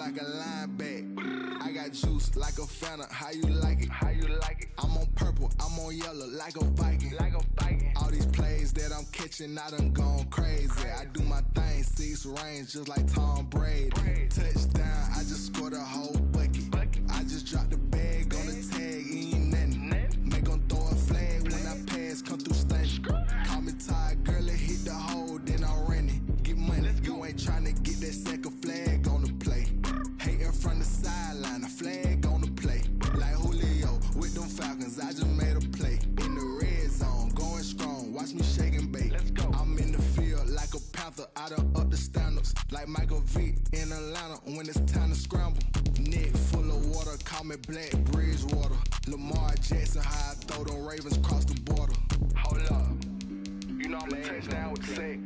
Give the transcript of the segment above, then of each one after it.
like a linebacker. I got juice like a Fanta, how you like it? How you like it? I'm on purple, I'm on yellow, like a Viking. Like a Viking. All these plays that I'm catching, I done gone crazy. I do my thing, 6 range, just like Tom Brady. Touchdown, I just scored a whole bucket. I just dropped the bag on the tag, ain't nothing. Make 'em throw a flag when I pass, come through stunning. Call me tired, girl, it hit the hole, then I ran it. Get money, you ain't tryna get that second flag on the play. Hating from the sideline, a flag on the play. Like Julio with them Falcons, I just made a play. In the red zone, going strong, watch me shake and bake. Let's go. I'm in the field like a Panther, I done up the standards. Like Michael Vick in Atlanta when it's time to scramble. Neck full of water, call me Black Bridgewater. Lamar Jackson, how I throw them Ravens cross the border. Hold up, you know I'm a touchdown with the sack.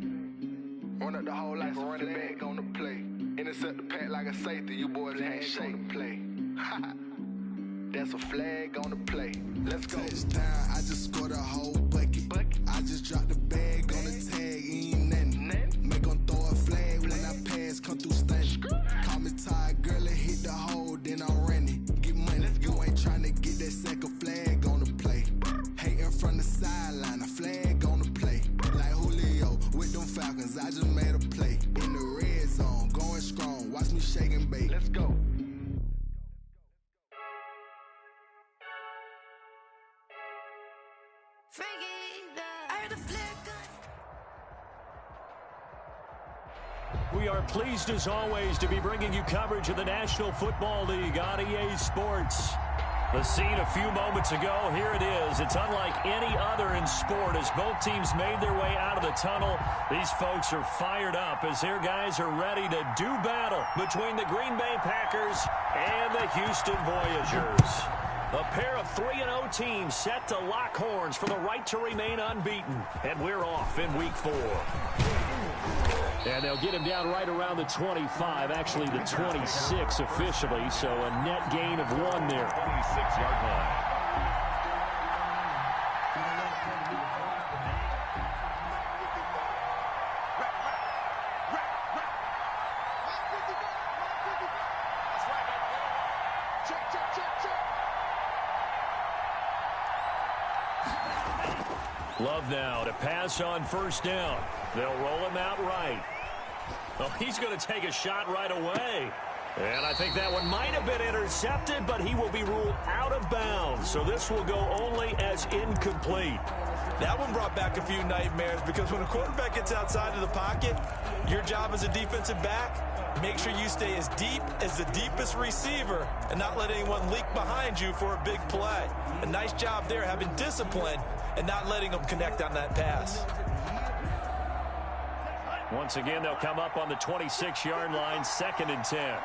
Run up the whole like a running back on the play. Intercept the pack like a safety, you boys ain't shake the play. That's a flag on the play. Let's go. Touchdown, I just scored a whole bucket. I just dropped the bag on the tag, ain't nothing. Make 'em throw a flag when I pass, come through stunning. Call me tired, girl, it hit the hole, then I ran it. Get money, you ain't tryna get that second flag on the play. Hating from the sideline, a flag on the play. Like Julio with them Falcons, I just made a play. In the red zone, going strong, watch me shake and bake. Let's go. We are pleased as always to be bringing you coverage of the National Football League on EA Sports. The scene a few moments ago, here it is. It's unlike any other in sport as both teams made their way out of the tunnel. These folks are fired up as their guys are ready to do battle between the Green Bay Packers and the Houston Voyagers. A pair of 3-0 teams set to lock horns for the right to remain unbeaten. And we're off in Week 4. And they'll get him down right around the 25, actually the 26 officially, so a net gain of 1 there. 26-yard line. Love now to pass on first down. They'll roll him out right. Oh, he's going to take a shot right away. And I think that one might have been intercepted, but he will be ruled out of bounds. So this will go only as incomplete. That one brought back a few nightmares because when a quarterback gets outside of the pocket, your job as a defensive back, make sure you stay as deep as the deepest receiver and not let anyone leak behind you for a big play. A nice job there having discipline and not letting them connect on that pass. Once again, they'll come up on the 26-yard line, 2nd and 10.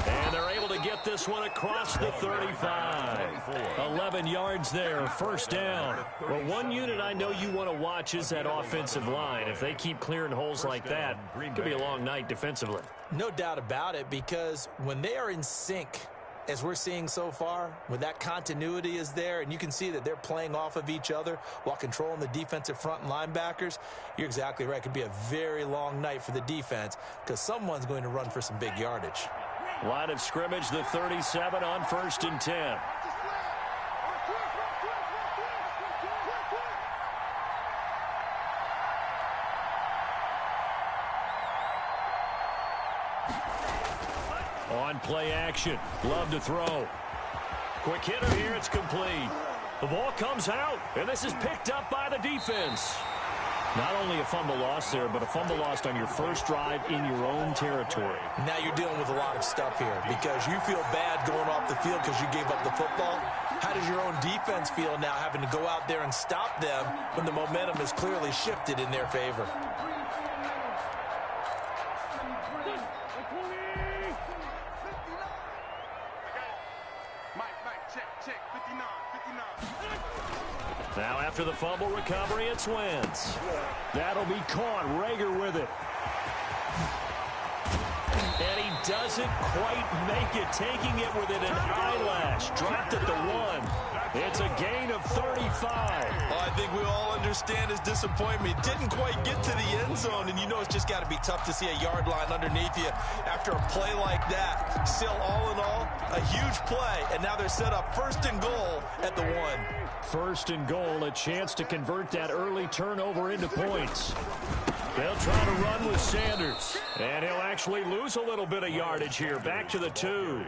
And they're able to get this one across the 35. 11 yards there, first down. Well, one unit I know you want to watch is that offensive line. If they keep clearing holes like that, it could be a long night defensively. No doubt about it, because when they are in sync, as we're seeing so far, when that continuity is there and you can see that they're playing off of each other while controlling the defensive front and linebackers, you're exactly right. It could be a very long night for the defense because someone's going to run for some big yardage. Line of scrimmage, the 37 on 1st and 10. On play action. Love to throw. Quick hitter here. It's complete. The ball comes out, and this is picked up by the defense. Not only a fumble loss there, but a fumble lost on your first drive in your own territory. Now you're dealing with a lot of stuff here because you feel bad going off the field because you gave up the football. How does your own defense feel now having to go out there and stop them when the momentum is clearly shifted in their favor? Now after the fumble recovery, it's Wentz. That'll be caught. Rager with it. And he doesn't quite make it, taking it within an eyelash. Dropped at the 1. It's a gain of 35. Well, I think we all understand his disappointment. Didn't quite get to the end zone, and you know it's just got to be tough to see a yard line underneath you after a play like that. Still, all in all, a huge play, and now they're set up 1st and goal at the 1. 1st and goal, a chance to convert that early turnover into points. They'll try to run with Sanders, and he'll actually lose a little bit of yardage here. Back to the 2.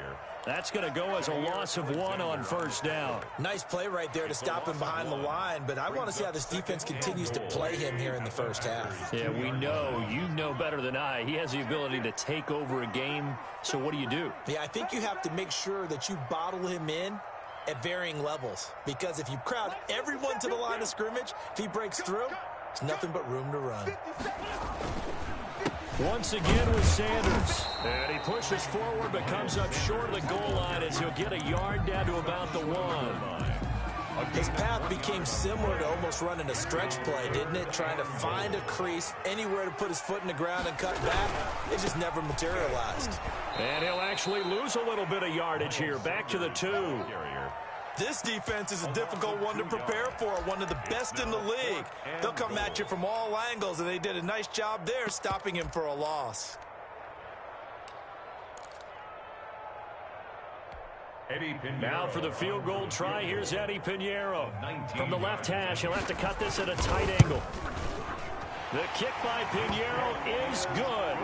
That's going to go as a loss of 1 on 1st down. Nice play right there to stop him behind the line, but I want to see how this defense continues to play him here in the 1st half. Yeah, we know. You know better than I. He has the ability to take over a game, so what do you do? Yeah, I think you have to make sure that you bottle him in at varying levels, because if you crowd everyone to the line of scrimmage, if he breaks through, there's nothing but room to run. Once again with Sanders. And he pushes forward but comes up short of the goal line as he'll get a yard down to about the 1. His path became similar to almost running a stretch play, didn't it? Trying to find a crease, anywhere to put his foot in the ground and cut back. It just never materialized. And he'll actually lose a little bit of yardage here. Back to the 2. This defense is a difficult one to prepare for, one of the best in the league. They'll come at you from all angles, and they did a nice job there stopping him for a loss. Now for the field goal try, here's Eddie Pinheiro. From the left hash, he'll have to cut this at a tight angle. The kick by Pinheiro is good.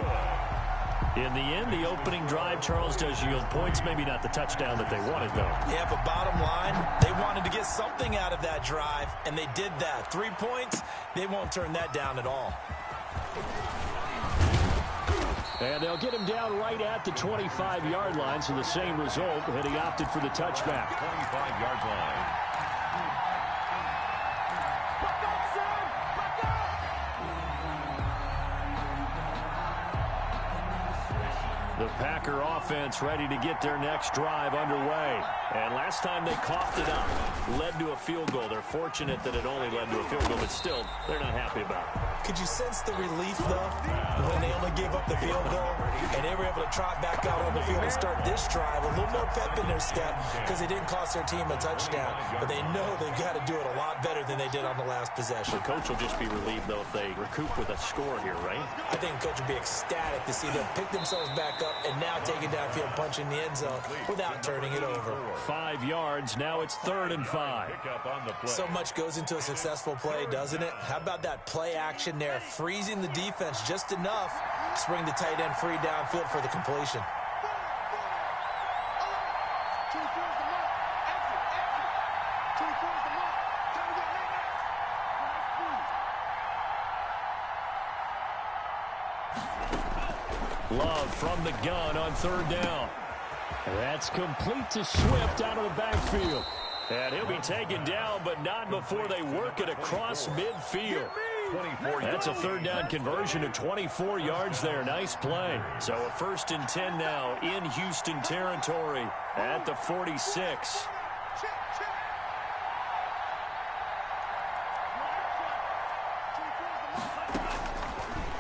In the end, the opening drive, Charles, does yield points. Maybe not the touchdown that they wanted, though. Yeah, but bottom line, they wanted to get something out of that drive, and they did that. 3 points, they won't turn that down at all. And they'll get him down right at the 25-yard line, so the same result, and he opted for the touchback. 25-yard line. The Packer offense ready to get their next drive underway. And last time they coughed it up, led to a field goal. They're fortunate that it only led to a field goal, but still, they're not happy about it. Could you sense the relief, though, when they only gave up the field goal and they were able to trot back out on the field and start this drive? A little more pep in their step because they didn't cost their team a touchdown, but they know they've got to do it a lot better than they did on the last possession. The coach will just be relieved, though, if they recoup with a score here, right? I think the coach will be ecstatic to see them pick themselves back up and now take it downfield, punch in the end zone without turning it over. 5 yards, now it's 3rd and 5. So much goes into a successful play, doesn't it? How about that play action there, freezing the defense just enough to bring the tight end free downfield for the completion. Love from the gun on 3rd down. That's complete to Swift out of the backfield. And he'll be taken down, but not before they work it across midfield. That's a 3rd down conversion to 24 yards there. Nice play. So a 1st and 10 now in Houston territory at the 46.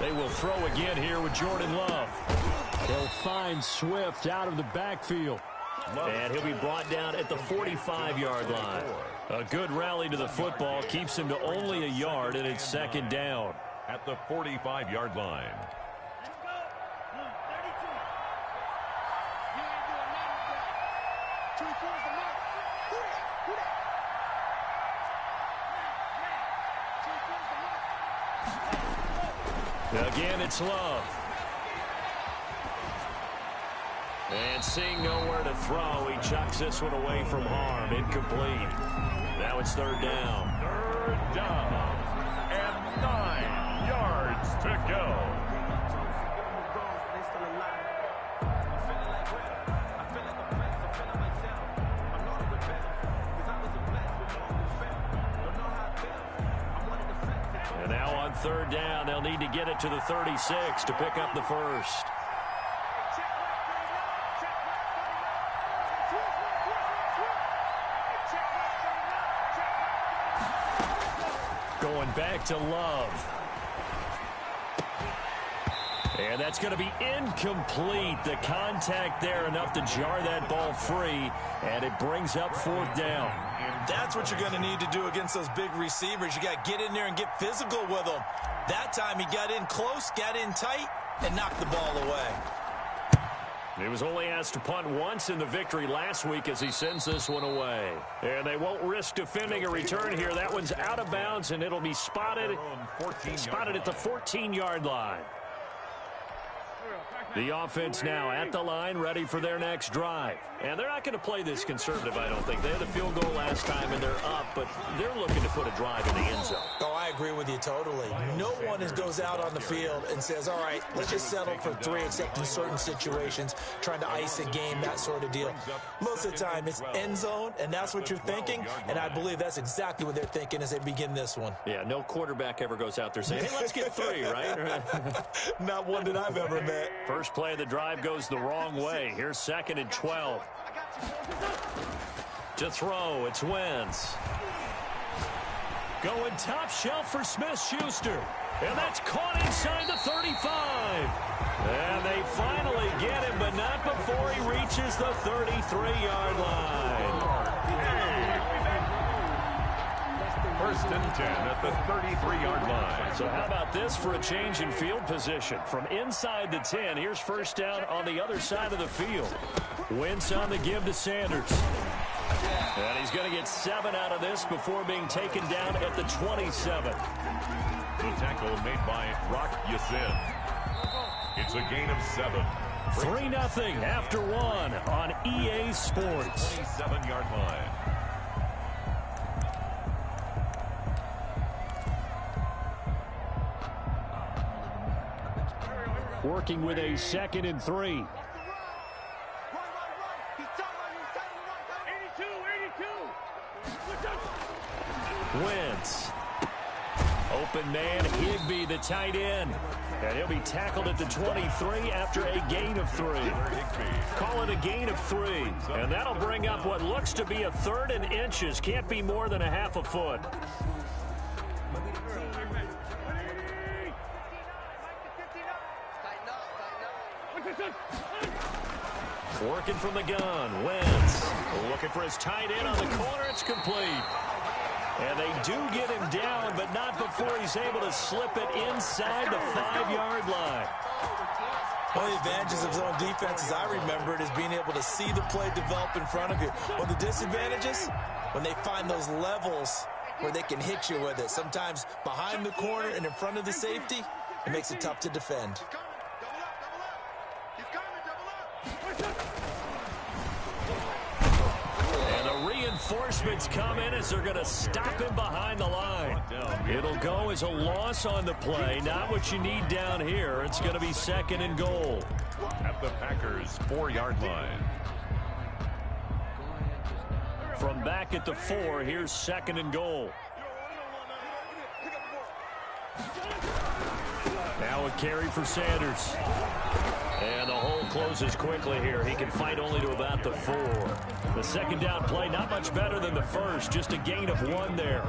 They will throw again here with Jordan Love. He'll find Swift out of the backfield. And he'll be brought down at the 45-yard line. A good rally to the football keeps him to only a yard, and it's 2nd down. At the 45-yard line. Again, it's Love. And seeing nowhere to throw, he chucks this one away from harm. Incomplete. Now it's 3rd down. 3rd down. And 9 yards to go. And now on 3rd down, they'll need to get it to the 36 to pick up the first. Going back to Love. And that's going to be incomplete. The contact there enough to jar that ball free, and it brings up 4th down. That's what you're going to need to do against those big receivers. You got to get in there and get physical with them. That time he got in close, got in tight, and knocked the ball away. He was only asked to punt once in the victory last week as he sends this one away. And they won't risk defending a return here. That one's out of bounds, and it'll be spotted at the 14-yard line. The offense now at the line, ready for their next drive. And they're not going to play this conservative, I don't think. They had the field goal last time, and they're up, but they're looking to put a drive in the end zone. Oh, I agree with you totally. No one goes out on the field and says, all right, let's just settle for 3, except in certain situations, trying to ice a game, that sort of deal. Most of the time, it's end zone, and that's what you're thinking, and I believe that's exactly what they're thinking as they begin this one. Yeah, no quarterback ever goes out there saying, hey, let's get 3, right? Not one that I've ever met. First play of the drive goes the wrong way. Here's 2nd and 12. To throw, it's Wentz. Going top shelf for Smith-Schuster. And that's caught inside the 35. And they finally get him, but not before he reaches the 33-yard line. 1st and 10 at the 33-yard line. So how about this for a change in field position? From inside the 10, here's 1st down on the other side of the field. Wentz on the give to Sanders. And he's going to get 7 out of this before being taken down at the 27. The tackle made by Rock Yassin. It's a gain of 7. 3-0 after 1 on EA Sports. 27-yard line. Working with a 2nd and 3. Wentz. Open man, Higbee, the tight end. And he'll be tackled at the 23 after a gain of 3. Call it a gain of 3. And that'll bring up what looks to be a 3rd and inches. Can't be more than a half a foot. Working from the gun, Wentz looking for his tight end on the corner. It's complete. And they do get him down, but not before he's able to slip it inside the 5-yard line. One of the advantages of zone defense, as I remember it, is being able to see the play develop in front of you. One of the disadvantages, when they find those levels where they can hit you with it. Sometimes behind the corner and in front of the safety, it makes it tough to defend. And the reinforcements come in as they're going to stop him behind the line. It'll go as a loss on the play. Not what you need down here. It's going to be 2nd and goal. At the Packers' 4-yard line. From back at the 4, here's 2nd and goal. Now a carry for Sanders. And the hole closes quickly here. He can fight only to about the 4. The 2nd down play, not much better than the first. Just a gain of 1 there.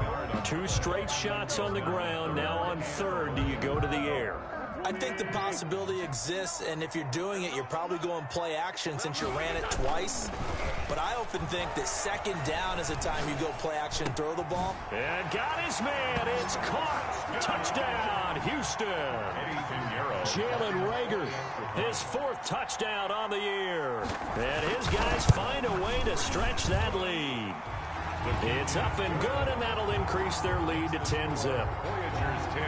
2 straight shots on the ground. Now on 3rd, do you go to the air? I think the possibility exists, and if you're doing it, you're probably going play action since you ran it twice. But I often think that 2nd down is the time you go play action, throw the ball. And got his man. It's caught. Touchdown, Houston. Jalen Reagor, his 4th touchdown on the year. And his guys find a way to stretch that lead. It's up and good, and that'll increase their lead to 10-zip. Voyagers 10,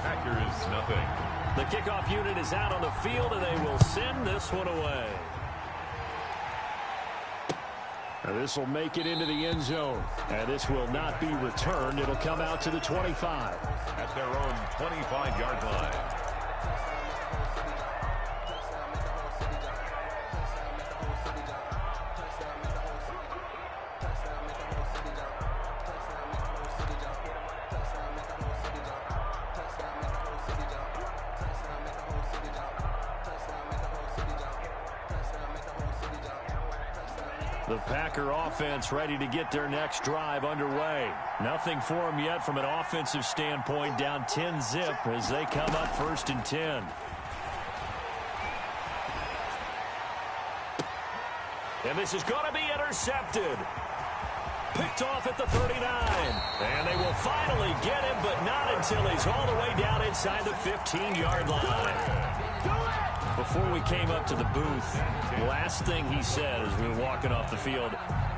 Packers nothing. The kickoff unit is out on the field, and they will send this one away. This will make it into the end zone. And this will not be returned. It'll come out to the 25. At their own 25-yard line. The Packer offense ready to get their next drive underway. Nothing for them yet from an offensive standpoint, down 10-zip as they come up 1st and 10. And this is going to be intercepted. Picked off at the 39. And they will finally get him, but not until he's all the way down inside the 15-yard line. Before we came up to the booth, last thing he said as we were walking off the field,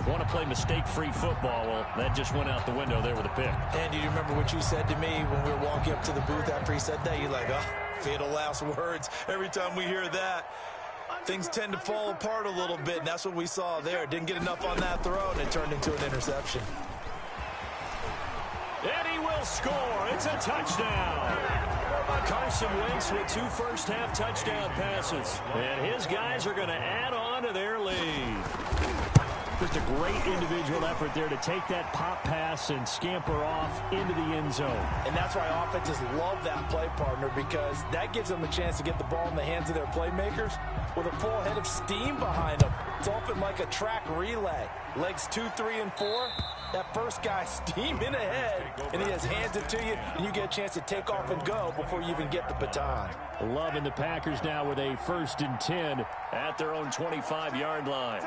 want to play mistake-free football. Well, that just went out the window there with a pick. And do you remember what you said to me when we were walking up to the booth after he said that? You're like, oh, fatal last words. Every time we hear that, things tend to fall apart a little bit, and that's what we saw there. Didn't get enough on that throw, and it turned into an interception. And he will score. It's a touchdown. Carson Wentz with 2 first-half touchdown passes. And his guys are going to add on to their lead. Just a great individual effort there to take that pop pass and scamper off into the end zone. And that's why offenses love that play partner, because that gives them a chance to get the ball in the hands of their playmakers with a full head of steam behind them. It's often like a track relay. Legs 2, 3, and 4. That first guy steaming ahead, and he just hands it to you, and you get a chance to take off and go before you even get the baton. Loving the Packers now with a 1st and 10 at their own 25-yard line.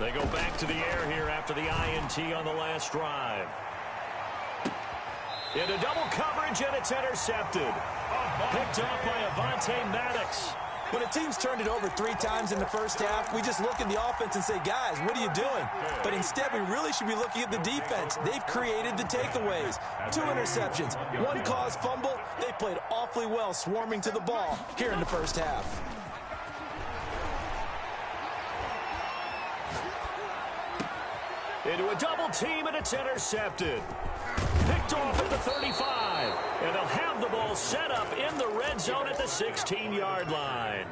They go back to the air here after the INT on the last drive. Into double coverage, and it's intercepted. Picked off by Avonte Maddox. When a team's turned it over 3 times in the first half, we just look at the offense and say, guys, what are you doing? But instead, we really should be looking at the defense. They've created the takeaways. 2 interceptions, 1 caused fumble. They played awfully well swarming to the ball here in the first half. Into a double team, and it's intercepted. Picked off at the 35. And they'll have the ball set up in the red zone at the 16-yard line.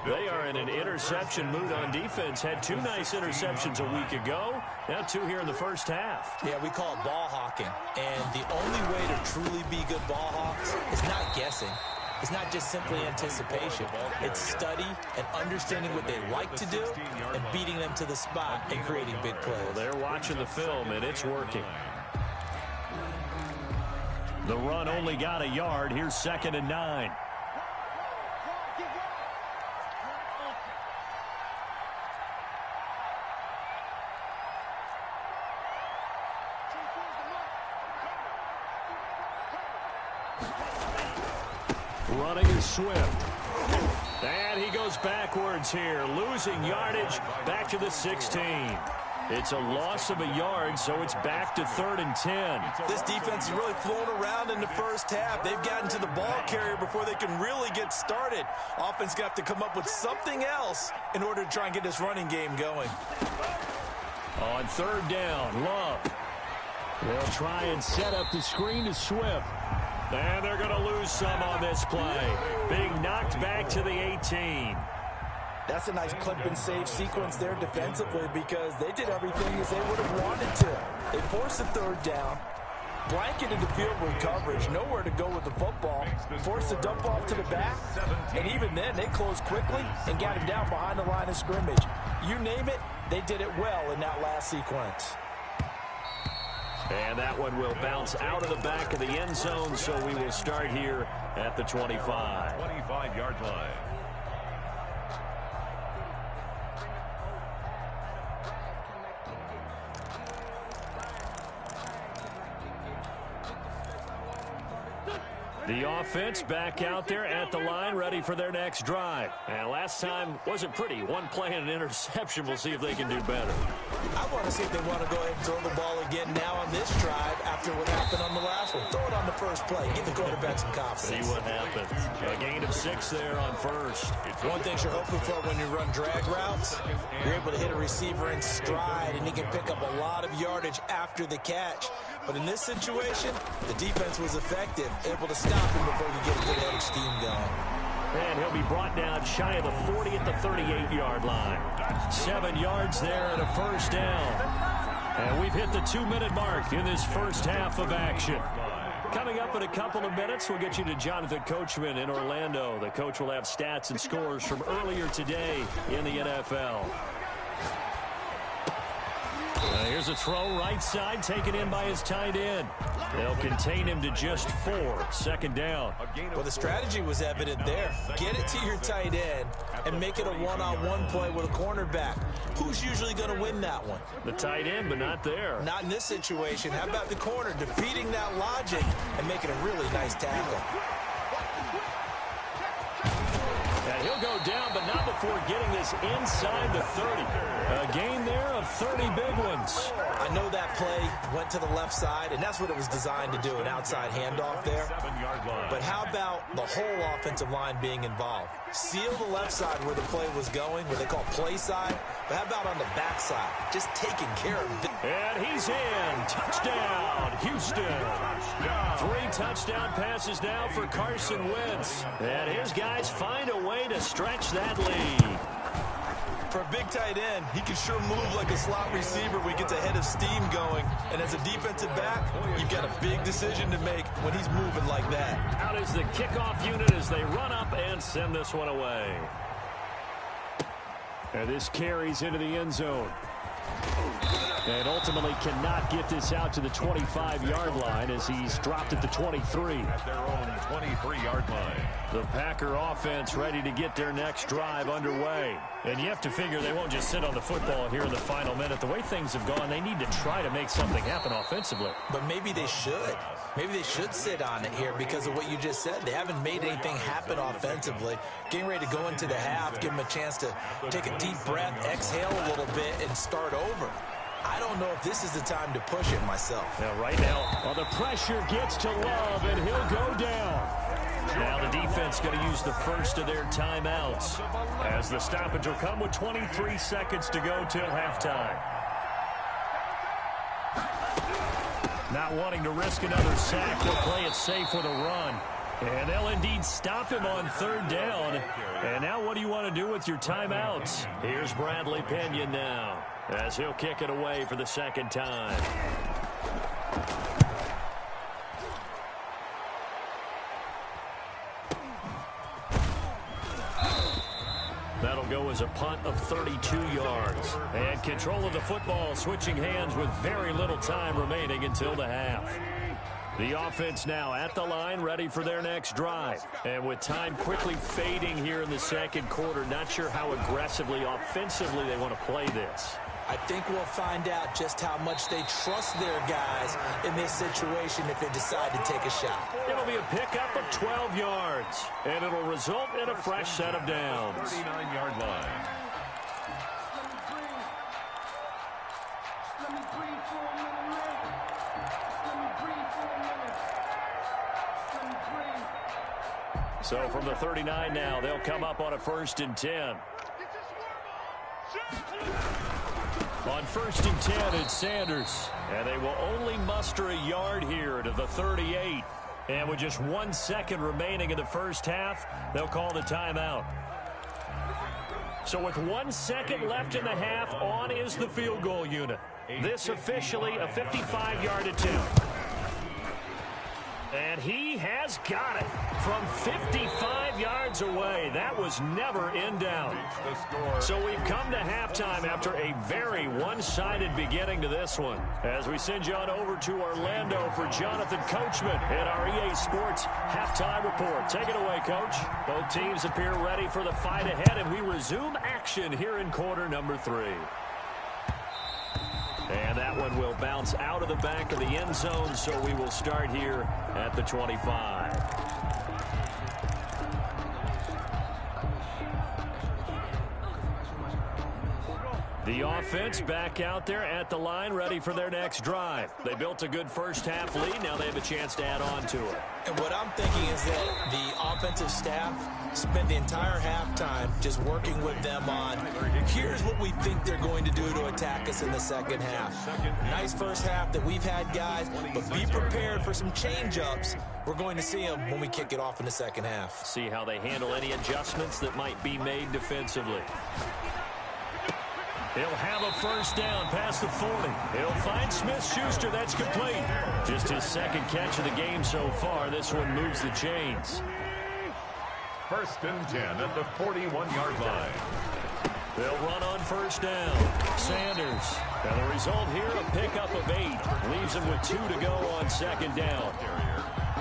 They are in an interception mood on defense. Had 2 nice interceptions a week ago. Now 2 here in the first half. Yeah, we call it ball hawking. And the only way to truly be good ball hawks is not guessing. It's not just simply anticipation. It's study and understanding what they like to do and beating them to the spot and creating big plays. Well, they're watching the film, and it's working. The run only got a yard. Here's 2nd and 9. Running is Swift. And he goes backwards here, losing yardage back to the 16. It's a loss of a yard, so it's back to 3rd and 10. This defense is really flown around in the first half. They've gotten to the ball carrier before they can really get started. Offense got to come up with something else in order to try and get this running game going. On 3rd down, Love. They'll try and set up the screen to Swift. And they're going to lose some on this play. Being knocked back to the 18. That's a nice clip and save sequence there defensively, because they did everything as they would have wanted to. They forced the 3rd down, blanketed the field with coverage, nowhere to go with the football, forced the dump off to the back, and even then they closed quickly and got him down behind the line of scrimmage. You name it, they did it well in that last sequence. And that one will bounce out of the back of the end zone, so we will start here at the 25. 25-yard line. The offense back out there at the line, ready for their next drive. And last time wasn't pretty. 1 play and an interception. We'll see if they can do better. I want to see if they want to go ahead and throw the ball again now on this drive after what happened on the last one. Throw it on the first play. Give the quarterback some confidence. See what happens. A gain of 6 there on 1st. One thing you're hoping for when you run drag routes, you're able to hit a receiver in stride, and he can pick up a lot of yardage after the catch. But in this situation, the defense was effective, able to stop him before he get a good head of steam going. And he'll be brought down shy of the 40 at the 38-yard line. 7 yards there and a 1st down. And we've hit the 2-minute mark in this first half of action. Coming up in a couple of minutes, we'll get you to Jonathan Coachman in Orlando. The coach will have stats and scores from earlier today in the NFL. Here's a throw right side taken in by his tight end. They'll contain him to just 4. Second down. Well, the strategy was evident there. Get it to your tight end and make it a one-on-one play with a cornerback. Who's usually going to win that one? The tight end, but not there. Not in this situation. How about the corner defeating that logic and making a really nice tackle? And he'll go down, but not before getting this inside the 30. A gain there of 30 big ones. I know that play went to the left side, and that's what it was designed to do, an outside handoff there. But how about the whole offensive line being involved? Seal the left side where the play was going, where they call play side. But how about on the back side? Just taking care of it. And he's in. Touchdown, Houston. 3 touchdown passes now for Carson Wentz. And his guys find a way to stretch that lead. For a big tight end, he can sure move like a slot receiver when he gets a head of steam going. And as a defensive back, you've got a big decision to make when he's moving like that. Out is the kickoff unit as they run up and send this one away. And this carries into the end zone. And ultimately cannot get this out to the 25-yard line as he's dropped at the 23. At their own 23-yard line. The Packer offense ready to get their next drive underway. And you have to figure they won't just sit on the football here in the final minute. The way things have gone, they need to try to make something happen offensively. But maybe they should. Maybe they should sit on it here because of what you just said. They haven't made anything happen offensively. Getting ready to go into the half, give them a chance to take a deep breath, exhale a little bit, and start over. I don't know if this is the time to push it myself. Now, right now, well, the pressure gets to Love, and he'll go down. Now the defense going to use the first of their timeouts as the stoppage will come with 23 seconds to go till halftime. Not wanting to risk another sack, they'll play it safe with a run. And they'll indeed stop him on 3rd down. And now what do you want to do with your timeouts? Here's Bradley Pinion now as he'll kick it away for the second time. That'll go as a punt of 32 yards. And control of the football switching hands with very little time remaining until the half. The offense now at the line, ready for their next drive. And with time quickly fading here in the second quarter, not sure how aggressively, offensively they want to play this. I think we'll find out just how much they trust their guys in this situation if they decide to take a shot. It'll be a pickup of 12 yards, and it'll result in a fresh set of downs. 39-yard line. So from the 39 now, they'll come up on a 1st and 10. On 1st and 10, it's Sanders. And they will only muster a yard here to the 38. And with just 1 second remaining in the first half, they'll call the timeout. So with 1 second left in the half, on is the field goal unit. This officially a 55-yard attempt. And he has got it from 55 yards away. That was never in doubt. So we've come to halftime after a very one-sided beginning to this one. As we send you on over to Orlando for Jonathan Coachman at our EA Sports Halftime Report. Take it away, Coach. Both teams appear ready for the fight ahead, and we resume action here in quarter number 3. And that one will bounce out of the back of the end zone, so we will start here at the 25. The offense back out there at the line, ready for their next drive. They built a good first half lead. Now they have a chance to add on to it. And what I'm thinking is that the offensive staff spent the entire halftime just working with them on, here's what we think they're going to do to attack us in the second half. Nice first half that we've had, guys, but be prepared for some change-ups. We're going to see them when we kick it off in the second half. See how they handle any adjustments that might be made defensively. He'll have a first down past the 40. He'll find Smith-Schuster. That's complete. Just his second catch of the game so far. This one moves the chains. 1st and 10 at the 41-yard line. They'll run on first down. Sanders. And the result here, a pickup of 8. Leaves him with 2 to go on second down.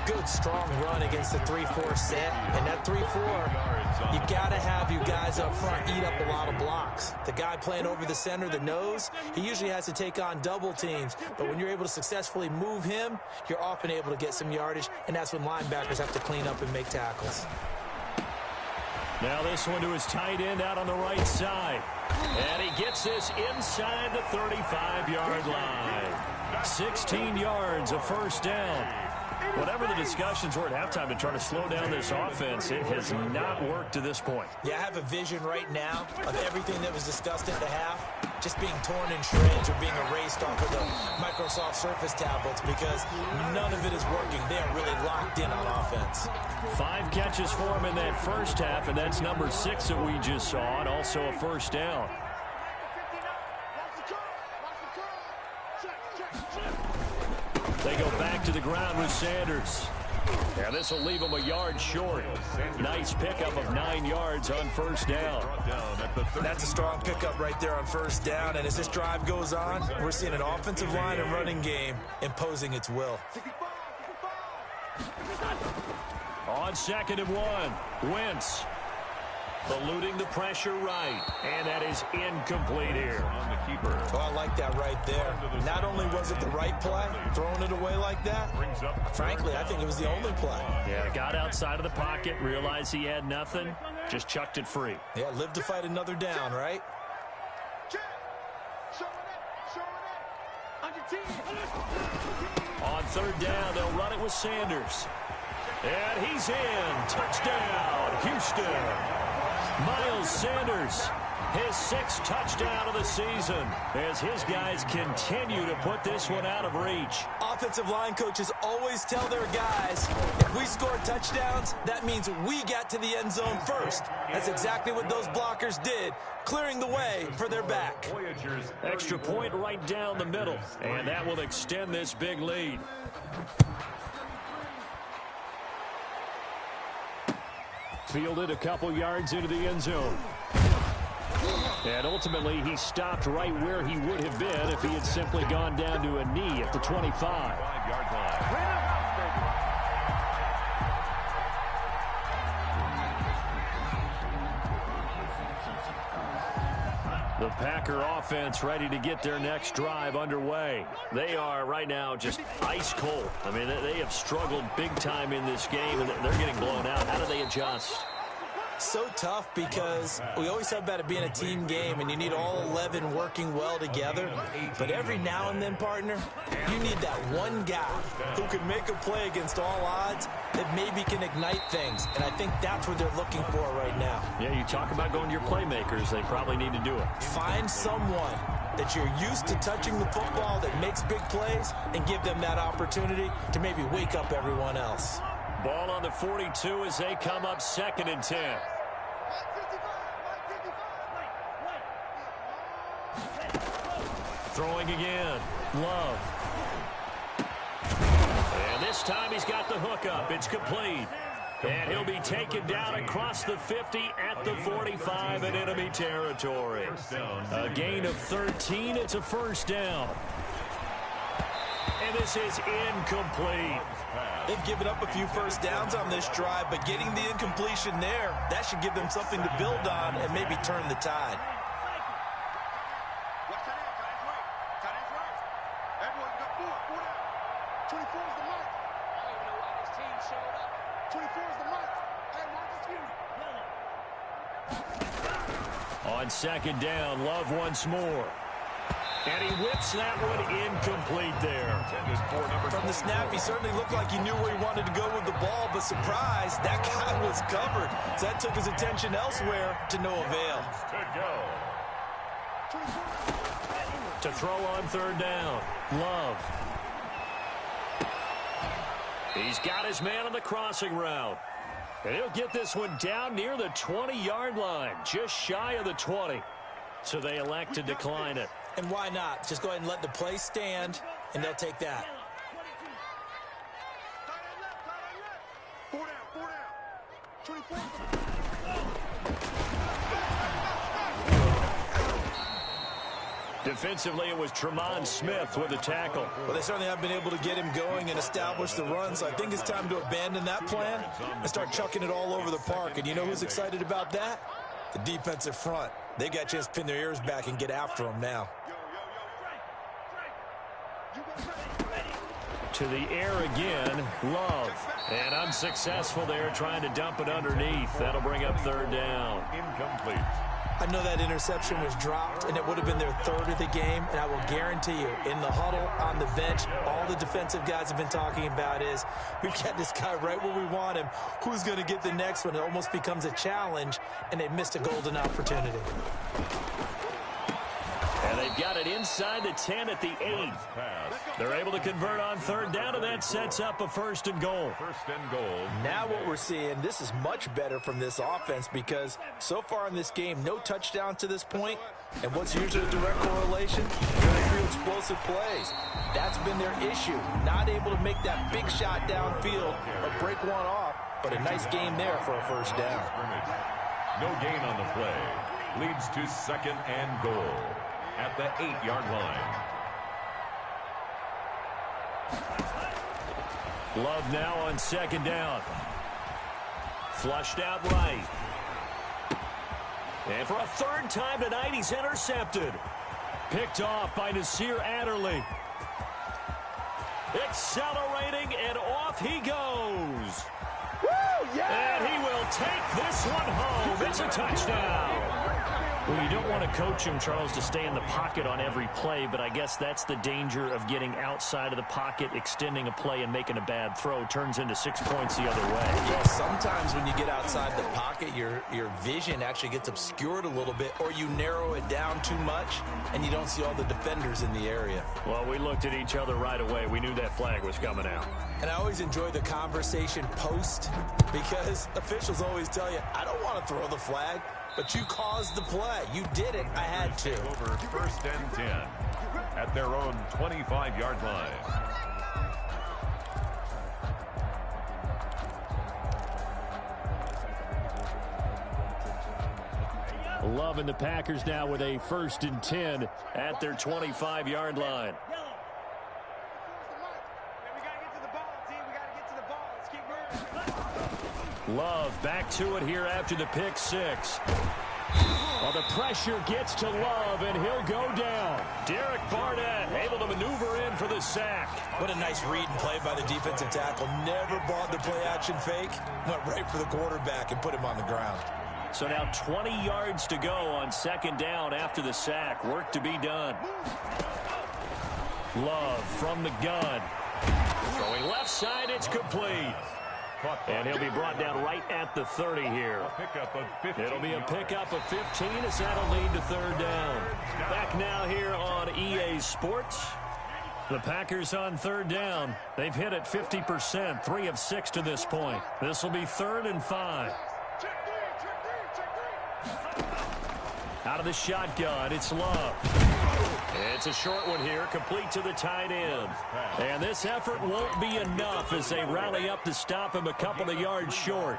Good, strong run against the 3-4 set. And that 3-4, you got to have you guys up front eat up a lot of blocks. The guy playing over the center, the nose, he usually has to take on double teams. But when you're able to successfully move him, you're often able to get some yardage. And that's when linebackers have to clean up and make tackles. Now this one to his tight end out on the right side. And he gets this inside the 35-yard line. 16 yards, a first down. Whatever the discussions were at halftime to try to slow down this offense, it has not worked to this point. Yeah, I have a vision right now of everything that was discussed at the half just being torn in shreds or being erased off of the Microsoft Surface tablets because none of it is working. They are really locked in on offense. 5 catches for him in that first half, and that's number 6 that we just saw, and also a first down. They go back to the ground with Sanders. And this will leave him a yard short. Nice pickup of 9 yards on first down. That's a strong pickup right there on first down. And as this drive goes on, we're seeing an offensive line and running game imposing its will. On 2nd and 1, Wentz. Eluding the pressure right. And that is incomplete here. Oh, I like that right there. Not only was it the right play, throwing it away like that, frankly, I think it was the only play. Yeah, got outside of the pocket, realized he had nothing, just chucked it free. Yeah, live to fight another down, right? On 3rd down, they'll run it with Sanders. And he's in. Touchdown, Houston. Miles Sanders, his 6th touchdown of the season, as his guys continue to put this one out of reach. Offensive line coaches always tell their guys, if we score touchdowns, that means we got to the end zone first. That's exactly what those blockers did, clearing the way for their back. Extra point right down the middle, and that will extend this big lead. Fielded a couple yards into the end zone. And ultimately, he stopped right where he would have been if he had simply gone down to a knee at the 25. The Packer offense ready to get their next drive underway. They are right now just ice cold. I mean, they have struggled big time in this game, and they're getting blown out. How do they adjust? So tough because we always talk about it being a team game and you need all 11 working well together. But every now and then, partner, you need that one guy who can make a play against all odds that maybe can ignite things. And I think that's what they're looking for right now. Yeah, you talk about going to your playmakers. They probably need to do it. Find someone that you're used to touching the football that makes big plays and give them that opportunity to maybe wake up everyone else. Ball on the 42 as they come up 2nd and 10. Throwing again. Love. And this time he's got the hook up. It's complete. And he'll be taken down across the 50 at the 45 in enemy territory. A gain of 13. It's a first down. And this is incomplete. They've given up a few first downs on this drive, but getting the incompletion there, that should give them something to build on and maybe turn the tide. On 2nd down, Love once more. And he whips that one incomplete there. From the snap, he certainly looked like he knew where he wanted to go with the ball, but surprise, that guy was covered. So that took his attention elsewhere to no avail. To throw on 3rd down, Love. He's got his man on the crossing route. And he'll get this one down near the 20-yard line, just shy of the 20. So they elect to decline it. And why not? Just go ahead and let the play stand, and they'll take that. Defensively, it was Tremont Smith with the tackle. Well, they certainly haven't been able to get him going and establish the run, so I think it's time to abandon that plan and start chucking it all over the park. And you know who's excited about that? The defensive front. They got a chance to pin their ears back and get after him now. To the air again, Love. And unsuccessful there, trying to dump it underneath. That'll bring up third down. Incomplete. I know that interception was dropped, and it would have been their third of the game, and I will guarantee you, in the huddle, on the bench, all the defensive guys have been talking about is, we've got this guy right where we want him. Who's going to get the next one? It almost becomes a challenge, and they missed a golden opportunity. And they've got it inside the 10 at the 8. They're able to convert on third down, and that sets up a first and goal. First and goal. Now what we're seeing, this is much better from this offense because so far in this game, no touchdowns to this point. And what's usually a direct correlation? Very few explosive plays. That's been their issue. Not able to make that big shot downfield or break one off, but a nice game there for a first down. No gain on the play. Leads to second and goal at the 8-yard line. Love now on second down. Flushed out right. And for a third time tonight, he's intercepted. Picked off by Nasir Adderley. Accelerating, and off he goes. Woo, yeah! And he will take this one home. It's a touchdown. Well, you don't want to coach him, Charles, to stay in the pocket on every play, but I guess that's the danger of getting outside of the pocket, extending a play, and making a bad throw. Turns into 6 points the other way. Yeah, sometimes when you get outside the pocket, your vision actually gets obscured a little bit, or you narrow it down too much, and you don't see all the defenders in the area. Well, we looked at each other right away. We knew that flag was coming out. And I always enjoy the conversation post, because officials always tell you, I don't want to throw the flag. But you caused the play. You did it. I had to. Over first and 10 at their own 25-yard line. Love and the Packers now with a first and 10 at their 25-yard line. Love back to it here after the pick six. Well, the pressure gets to Love, and he'll go down. Derek Barnett able to maneuver in for the sack. What a nice read and play by the defensive tackle. Never bought the play-action fake. Went right for the quarterback and put him on the ground. So now 20 yards to go on second down after the sack. Work to be done. Love from the gun. Throwing left side, it's complete. And he'll be brought down right at the 30 here. It'll be a pickup of 15 as that'll lead to third down. Back now here on EA Sports. The Packers on third down. They've hit it 50%, 3 of 6 to this point. This will be 3rd and 5. Out of the shotgun, it's Love. It's a short one here, complete to the tight end. And this effort won't be enough as they rally up to stop him a couple of yards short.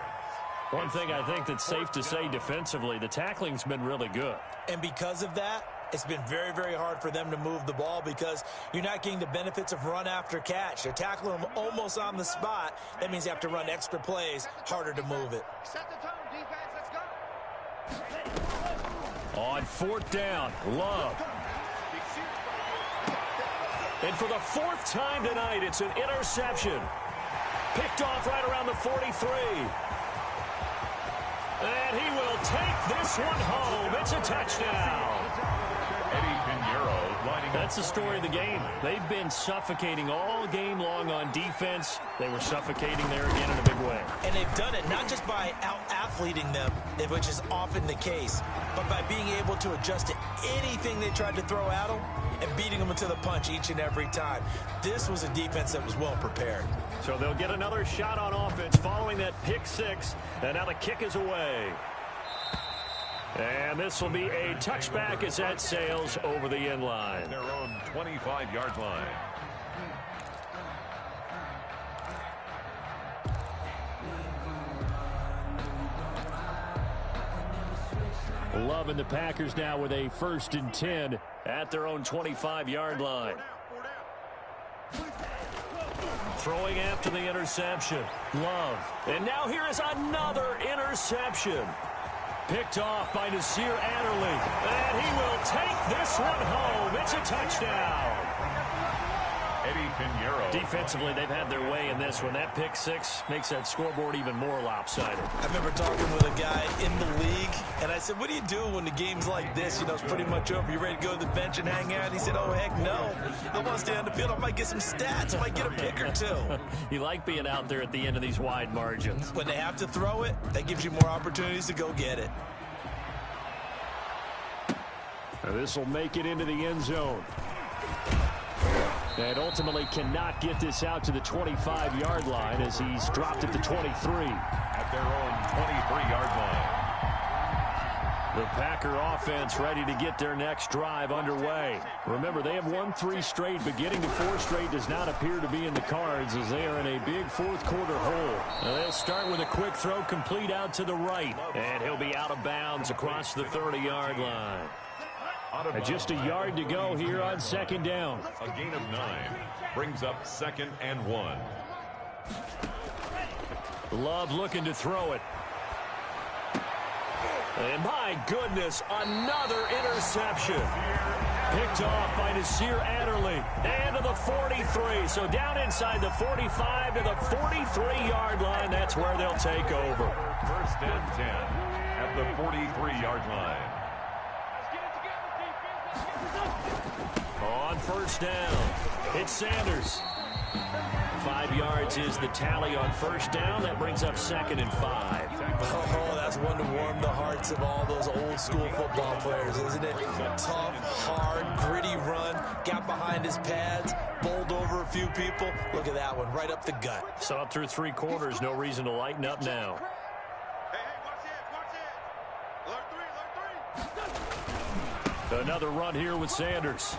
One thing I think that's safe to say defensively, the tackling's been really good. And because of that, it's been very, very hard for them to move the ball because you're not getting the benefits of run after catch. They're tackling them almost on the spot. That means you have to run extra plays, harder to move it. Set the tone, defense, let's go. On fourth down, Love. And for the 4th time tonight, it's an interception. Picked off right around the 43. And he will take this one home. It's a touchdown. That's the story of the game. They've been suffocating all game long on defense. They were suffocating there again in a big way. And they've done it not just by out-athleting them, which is often the case, but by being able to adjust to anything they tried to throw at them and beating them to the punch each and every time. This was a defense that was well prepared. So they'll get another shot on offense following that pick six. And now the kick is away. And this will be a touchback as that sails over the end line. Their own 25-yard line. Love and the Packers now with a 1st and 10 at their own 25-yard line. Throwing after the interception. Love. And now here is another interception. Picked off by Nasir Adderley. And he will take this one home. It's a touchdown. Eddie Pinheiro. Defensively, they've had their way in this one. That pick six makes that scoreboard even more lopsided. I remember talking with a guy in the league, and I said, what do you do when the game's like this? You know, it's pretty much over. You ready to go to the bench and hang out? He said, oh, heck no. I want to stay on the field. I might get some stats. I might get a pick or two. You like being out there at the end of these wide margins. When they have to throw it, that gives you more opportunities to go get it. This will make it into the end zone. And ultimately cannot get this out to the 25-yard line as he's dropped at the 23. At their own 23-yard line. The Packer offense ready to get their next drive underway. Remember, they have won 3 straight, but getting to 4 straight does not appear to be in the cards as they are in a big fourth-quarter hole. Now they'll start with a quick throw complete out to the right, and he'll be out of bounds across the 30-yard line. And just a yard to go here on 2nd down. A gain of 9 brings up 2nd and 1. Love looking to throw it. And my goodness, another interception. Picked off by Nasir Adderley. And to the 43. So down inside the 45 to the 43-yard line. That's where they'll take over. 1st and 10 at the 43-yard line. On 1st down, it's Sanders. 5 yards is the tally on 1st down. That brings up 2nd and 5. Oh, that's one to warm the hearts of all those old-school football players, isn't it? Tough, hard, gritty run. Got behind his pads, bowled over a few people. Look at that one, right up the gut. Saw it through 3 quarters. No reason to lighten up now. Another run here with Sanders.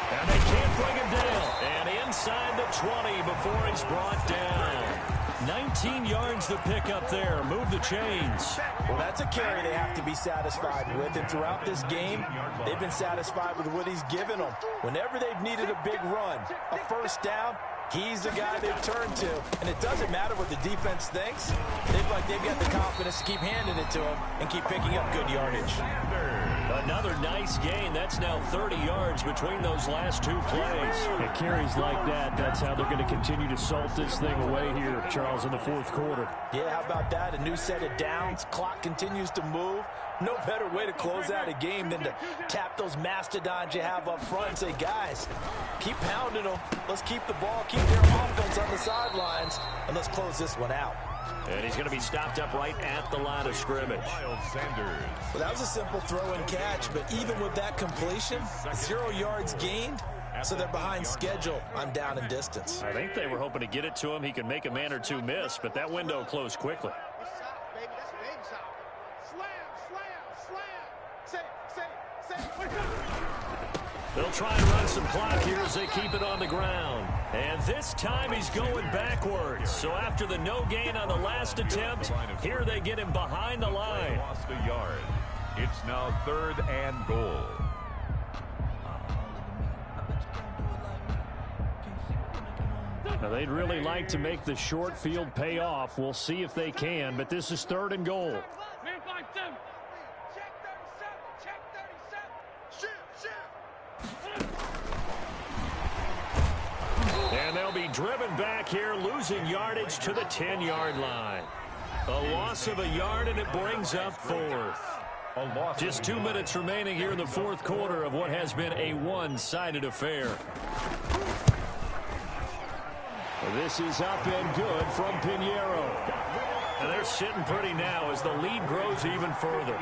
And they can't bring him down. And inside the 20 before he's brought down. 19 yards to pick up there. Move the chains. Well, that's a carry they have to be satisfied with. And throughout this game, they've been satisfied with what he's given them. Whenever they've needed a big run, a 1st down, he's the guy they've turned to. And it doesn't matter what the defense thinks. They've got the confidence to keep handing it to him and keep picking up good yardage. Another nice gain. That's now 30 yards between those last 2 plays. It carries like that. That's how they're going to continue to salt this thing away here, Charles, in the 4th quarter. Yeah, how about that? A new set of downs. Clock continues to move. No better way to close out a game than to tap those mastodons you have up front and say, guys, keep pounding them. Let's keep the ball, keep their offense on the sidelines, and let's close this one out. And he's going to be stopped up right at the line of scrimmage. Miles Sanders. Well, that was a simple throw and catch, but even with that completion, 0 yards gained, so they're behind schedule on down and distance. I think they were hoping to get it to him. He could make a man or 2 miss, but that window closed quickly. They'll try and run some clock here as they keep it on the ground. And this time he's going backwards. So after the no gain on the last attempt, here they get him behind the line. Lost a yard. It's now 3rd and goal. Now they'd really like to make the short field pay off. We'll see if they can, but this is 3rd and goal. And they'll be driven back here, losing yardage to the 10-yard line. A loss of a yard, and it brings up 4th. Just 2 minutes remaining here in the 4th quarter of what has been a one-sided affair. This is up and good from Pinheiro. And they're sitting pretty now as the lead grows even further.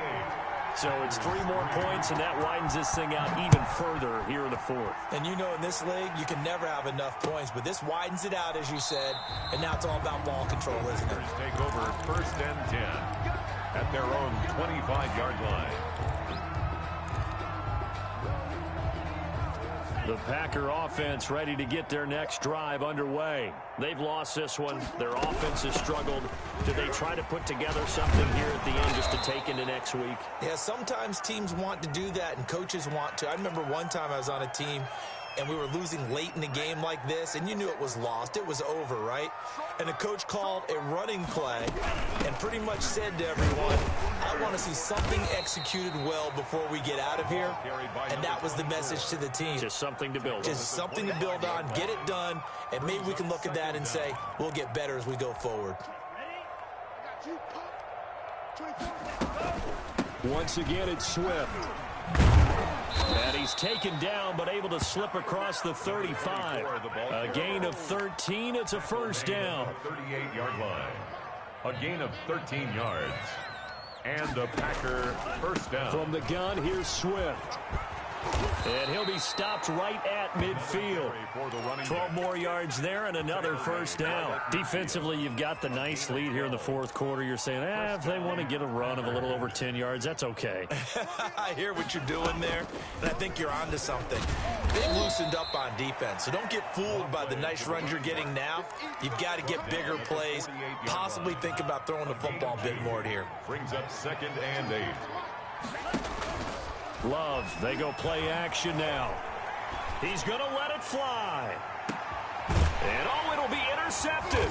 So it's 3 more points, and that widens this thing out even further here in the 4th. And you know, in this league, you can never have enough points, but this widens it out, as you said, and now it's all about ball control, isn't it? Take over 1st and 10 at their own 25-yard line. The Packer offense ready to get their next drive underway. They've lost this one. Their offense has struggled. Do they try to put together something here at the end just to take into next week? Yeah, sometimes teams want to do that and coaches want to. I remember one time I was on a team and we were losing late in the game like this, and you knew it was lost. It was over, right? And the coach called a running play and pretty much said to everyone, I want to see something executed well before we get out of here. And that was the message to the team. Just something to build on. Just something to build on, get it done, and maybe we can look at that and say, we'll get better as we go forward. Once again, it's Swift. And he's taken down, but able to slip across the 35. A gain of 13. It's a first down. 38-yard line. A gain of 13 yards. And a Packer first down. From the gun, here's Swift. And he'll be stopped right at midfield. 12 more yards there and another first down. Defensively, you've got the nice lead here in the fourth quarter. You're saying, if they want to get a run of a little over 10 yards, that's okay. I hear what you're doing there, and I think you're onto something. They've loosened up on defense, so don't get fooled by the nice runs you're getting now. You've got to get bigger plays, possibly think about throwing the football a bit more here. Brings up 2nd and 8. Love, they go play action now. He's going to let it fly. And it'll be intercepted.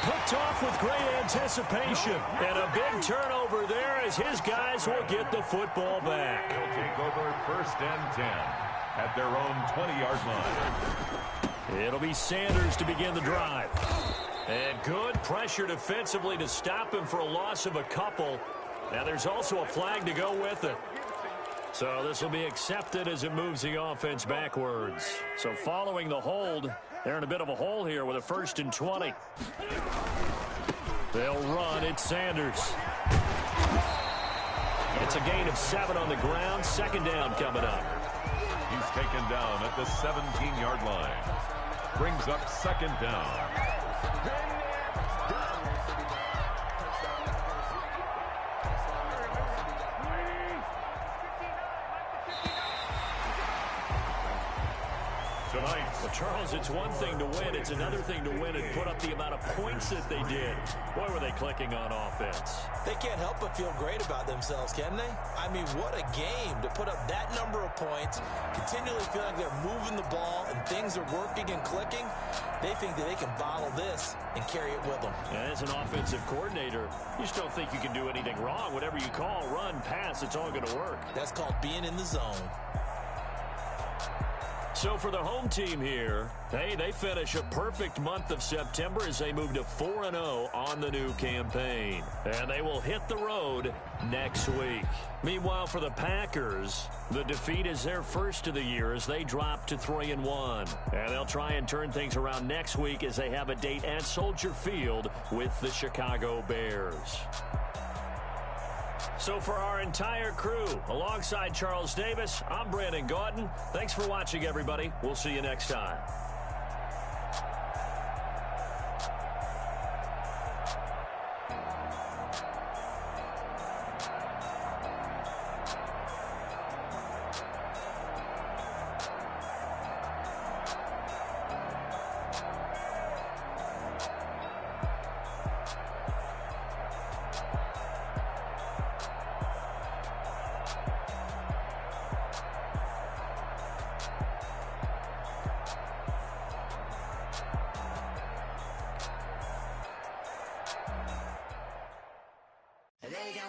Picked off with great anticipation. And a big turnover there as his guys will get the football back. They'll take over 1st and 10 at their own 20-yard line. It'll be Sanders to begin the drive. And good pressure defensively to stop him for a loss of a couple. Now there's also a flag to go with it. So this will be accepted as it moves the offense backwards. So following the hold, they're in a bit of a hole here with a 1st and 20. They'll run. It's Sanders. It's a gain of 7 on the ground. 2nd down coming up. He's taken down at the 17-yard line. Brings up 2nd down. Well, Charles, it's one thing to win. It's another thing to win and put up the amount of points that they did. Boy, were they clicking on offense. They can't help but feel great about themselves, can they? I mean, what a game to put up that number of points, continually feeling like they're moving the ball and things are working and clicking. They think that they can bottle this and carry it with them. And as an offensive coordinator, you just don't think you can do anything wrong. Whatever you call, run, pass, it's all going to work. That's called being in the zone. So for the home team here, hey, they finish a perfect month of September as they move to 4-0 on the new campaign. And they will hit the road next week. Meanwhile, for the Packers, the defeat is their first of the year as they drop to 3-1. And they'll try and turn things around next week as they have a date at Soldier Field with the Chicago Bears. So for our entire crew, alongside Charles Davis, I'm Brandon Gaudin. Thanks for watching, everybody. We'll see you next time.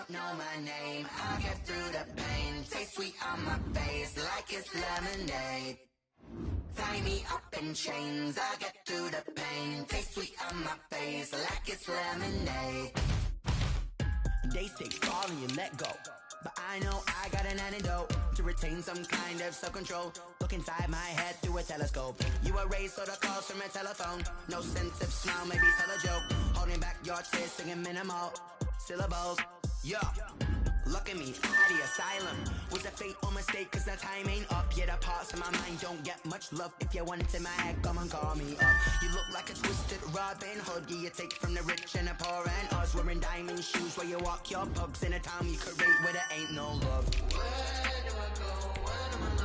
Know my name, I'll get through the pain. Taste sweet on my face like it's lemonade. Tie me up in chains, I'll get through the pain. Taste sweet on my face like it's lemonade. They say fall and you let go, but I know I got an antidote to retain some kind of self-control. Look inside my head through a telescope. You erase all the calls from a telephone. No sense of smile, maybe tell a joke. Holding back your tears, singing minimal syllables. Yeah, look at me, out the asylum. Was a fate or mistake, cause the time ain't up. Yeah, the parts of my mind don't get much love. If you want it in my head, come and call me up. You look like a twisted Robin Hood. Yeah, you take from the rich and the poor and us. Wearing diamond shoes where you walk your pugs in a town you could rate where there ain't no love. Where do I go? Where do I go?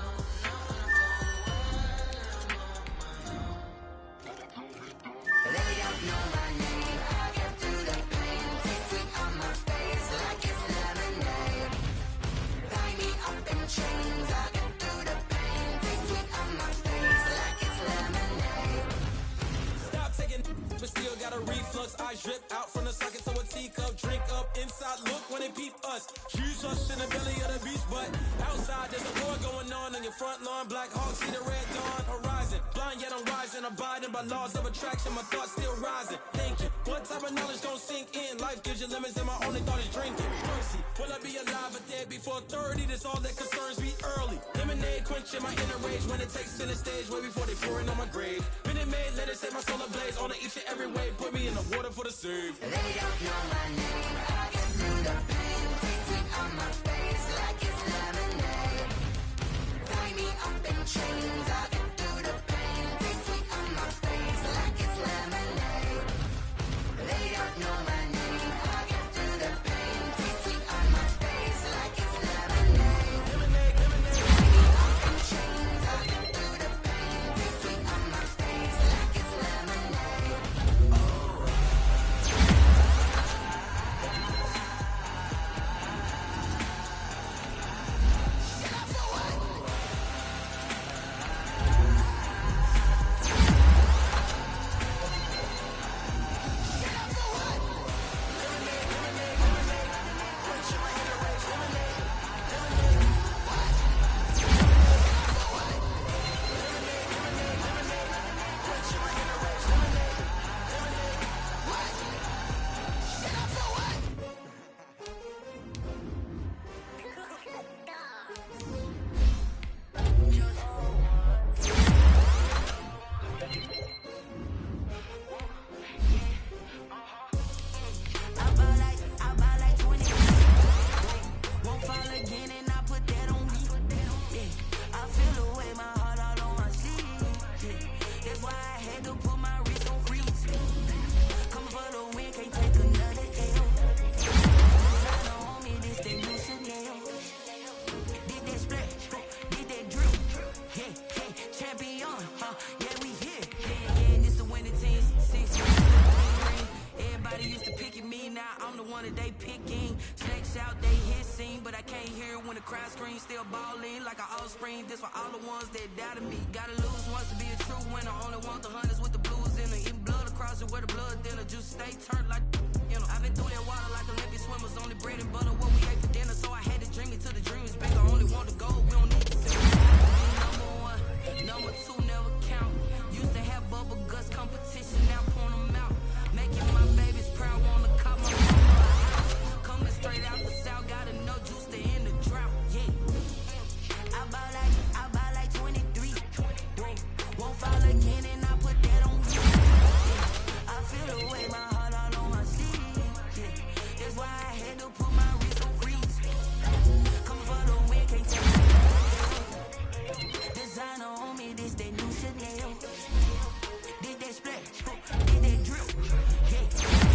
inside look when they peep us. Choose us in the belly of the beast, but outside there's a war going on in your front lawn. Black Hawk see the red dawn horizon. Blind yet I'm rising, abiding by laws of attraction. My thoughts still rising, thinking. What type of knowledge don't sink in? Life gives you limits and my only thought is drinking. Mercy, will I be alive or dead before 30? That's all that concerns me early. Lemonade quenching my inner rage when it takes center stage way before they pouring on my grave. Minute Maid, let it set my soul ablaze on each and every way. Put me in the water for the save. They don't know my name. I get through the pain. Taste sweet on my face like it's lemonade. Tie me up in chains. I get through the pain. Taste sweet on my face like it's lemonade. They don't know my name. I get through the pain. Taste sweet on my face like it's lemonade. Lemonade, lemonade. Tie me up in chains. I get through the pain. Taste sweet on my face like it's lemonade. I buy like 20. Won't fall again and I put that on me. Yeah. I feel the way my heart all on my sleeve. Yeah. That's why I had to put my wrist on freeze. Coming for the win, can't take another L. Designer on me, this that new Chanel. Did that splash, did that drip. Yeah, champion, yeah, we here. Yeah, this the winning team. 6 rings. Everybody used to pick at me, now I'm the one that they picking. Snakes out, they hissing, but I can't hear it when the crowd screams. Still balling like an offspring. This for all the ones that doubted me. Gotta lose once to be a true winner. Only want the hunters with the blues in it. Eating blood across it where the blood thinner. Juice stay turned like, you know. I've been through that water like Olympic swimmers. Only bread and butter what we ate for dinner. So I had to dream it till the dream is big. I only want the gold, we don't need to see. Number one, number two never count. Used to have bubble guts competition, now point them out. Making my babies proud, wanna cop my mama a house. Coming straight out the south, gotta know juice to end the drought. Yeah, I buy like 23. Won't fall again and I put that on me. Yeah. I feel the way my heart all on my sleeve. Yeah. That's why I had to put my wrist on freeze. Coming for the win, can't take it. Designer on me, this that new Chanel. Did that splash, did that drip. Yeah, champion,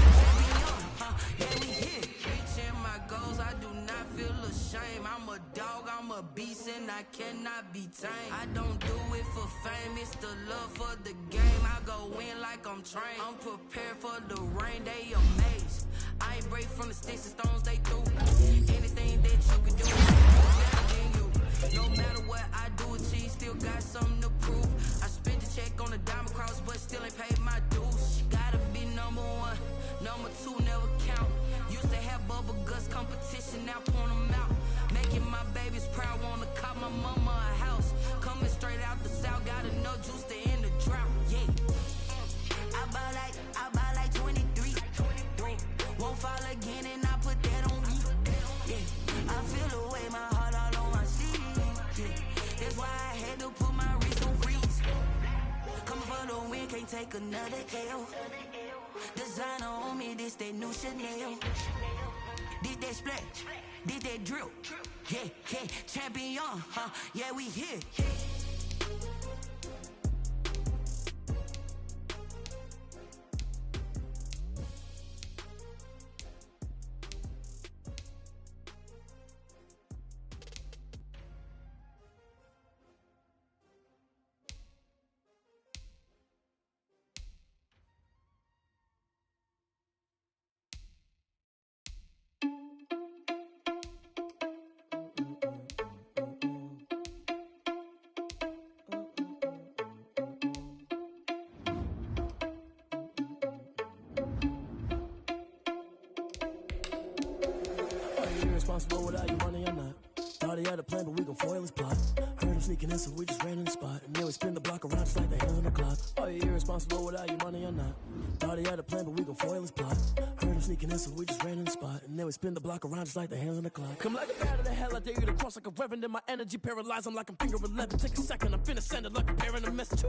yeah, we here. Reaching my goals, I do not feel ashamed. I'm a dog, I'm a beast, and I cannot be tamed. I don't do it for fame, it's the love for the game. I go in like I'm trained. I'm prepared for the rain, they amazed. I ain't break from the sticks and stones they threw. Anything that you can do, better than you. No matter what I do, achieve, still got something to prove. I spent the check on the diamond cross, but still ain't paid my dues. Gotta be number one, number two never count. Used to have bubble guts competition, now point them out. Making my babies proud, wanna cop my mama a house. Coming straight out the south, gotta know juice to end the drought. Yeah, I buy like 23. Won't fall again and I put that on me. Yeah, I feel the way my heart all on my sleeve. Yeah, that's why I had to put my wrist on freeze. Coming for the win, can't take another L. Designer on me, this that new Chanel. Did that splash, did that drip. Yeah, champion, yeah, we here. you irresponsible without your money or not? Thought he had a plan, but we gon' foil his plot. Heard him sneaking in, so we just ran in the spot. And then we spin the block around just like the hands on the clock. Are you irresponsible without your money or not? Thought he had a plan, but we gon' foil his plot. Heard him sneaking in, so we just ran in the spot. And then we spin the block around just like the hands on the clock. Come like a bat of the hell, I dare you to cross like a reverend. In my energy paralyzed, I'm like I'm finger 11. Take a second, I'm finna send it like a parent a message.